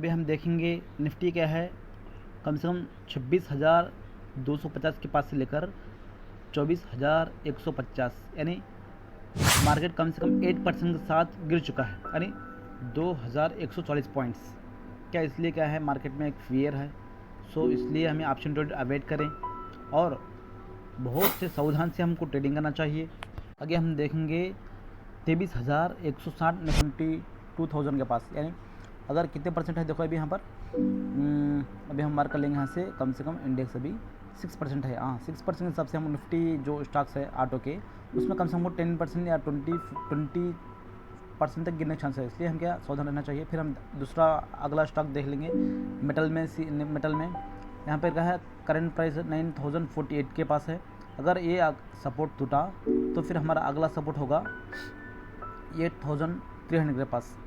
अभी हम देखेंगे निफ्टी क्या है, कम से कम 26,250 के पास से लेकर 24,150, यानी मार्केट कम से कम 8% के साथ गिर चुका है, यानी 2,140 पॉइंट्स। क्या इसलिए क्या है, मार्केट में एक फियर है, सो इसलिए हमें ऑप्शन ट्रेड अवॉइड करें और बहुत से सावधान से हमको ट्रेडिंग करना चाहिए। आगे हम देखेंगे 23,160 22,000 के पास, यानी अगर कितने परसेंट है देखो अभी यहाँ पर अभी हम मार्क कर लेंगे यहाँ से कम इंडेक्स अभी 6% है। हाँ 6% के हिसाब से हम निफ्टी जो स्टॉक्स है ऑटो के, उसमें कम से कम 10% या 20% तक गिरने के चांस है, इसलिए हम क्या सावधान रहना चाहिए। फिर हम दूसरा अगला स्टॉक देख लेंगे मेटल में यहाँ पर क्या है, करंट प्राइस 9,048 के पास है। अगर ये सपोर्ट टूटा तो फिर हमारा अगला सपोर्ट होगा 8,300 के पास।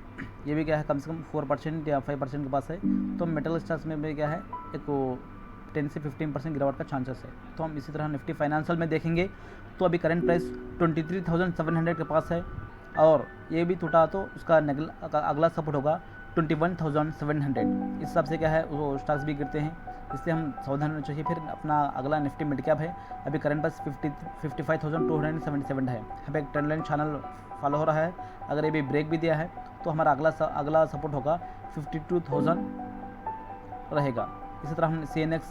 ये भी क्या है कम से कम 4% या 5% के पास है, तो मेटल स्टॉक्स में भी क्या है एक 10 से 15% गिरावट का चांसेस है। तो हम इसी तरह निफ्टी फाइनेंशियल में देखेंगे तो अभी करंट प्राइस 23,700 के पास है, और ये भी टूटा तो उसका अगला सपोर्ट होगा 21,700। इस हिसाब से क्या है वो स्टॉक्स भी गिरते हैं, इसलिए हम सावधान होना चाहिए। फिर अपना अगला निफ्टी मिड कैप है, अभी करंट प्राइस 55,277 है। यहाँ पे एक ट्रेंड लाइन चैनल फॉलो हो रहा है, अगर ये भी ब्रेक भी दिया है तो हमारा अगला सपोर्ट होगा 52,000 रहेगा। इसी तरह हम CNX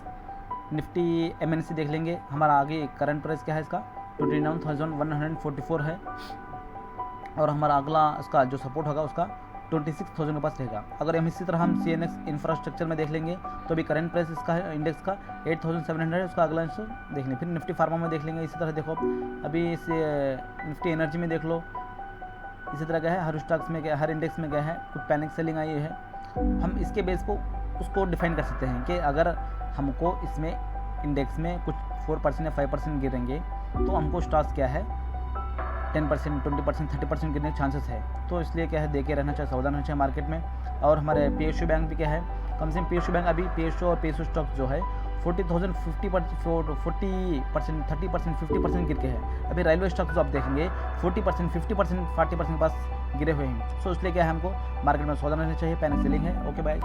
निफ्टी MNC देख लेंगे, हमारा आगे करंट प्राइस क्या है इसका 29,144 है, और हमारा अगला उसका जो सपोर्ट होगा उसका 26,000 के पास रहेगा। अगर हम इसी तरह हम CNX इंफ्रास्ट्रक्चर में देख लेंगे तो अभी करंट प्राइस इसका है इंडेक्स का 8,700 है, उसका अगला देख लें। फिर निफ्टी फार्मा में देख लेंगे, इसी तरह देखो अभी इस निफ्टी एनर्जी में देख लो, इसी तरह क्या है हर स्टॉक्स में क्या, हर इंडेक्स में क्या है कुछ पैनिक सेलिंग आई है। हम इसके बेस को उसको डिफाइन कर सकते हैं कि अगर हमको इसमें इंडेक्स में कुछ 4% या 5% गिरेंगे तो हमको स्टॉक्स क्या है 10%, 20%, 30% गिरने के चांसेस है। तो इसलिए क्या है देखे रहना चाहिए, सावधान रहना चाहिए मार्केट में। और हमारे PSU बैंक भी क्या है, कम से कम PSU बैंक अभी PSU और PSU स्टॉक जो है 40,000 40%, 30%, 50% गिर के है। अभी रेलवे स्टॉक जो आप देखेंगे 40%, 50%, 40% पास गिरे हुए हैं। सो इसलिए क्या है हमको मार्केट में सावधान रहना चाहिए, पैनिक सेलिंग है। Okay bye.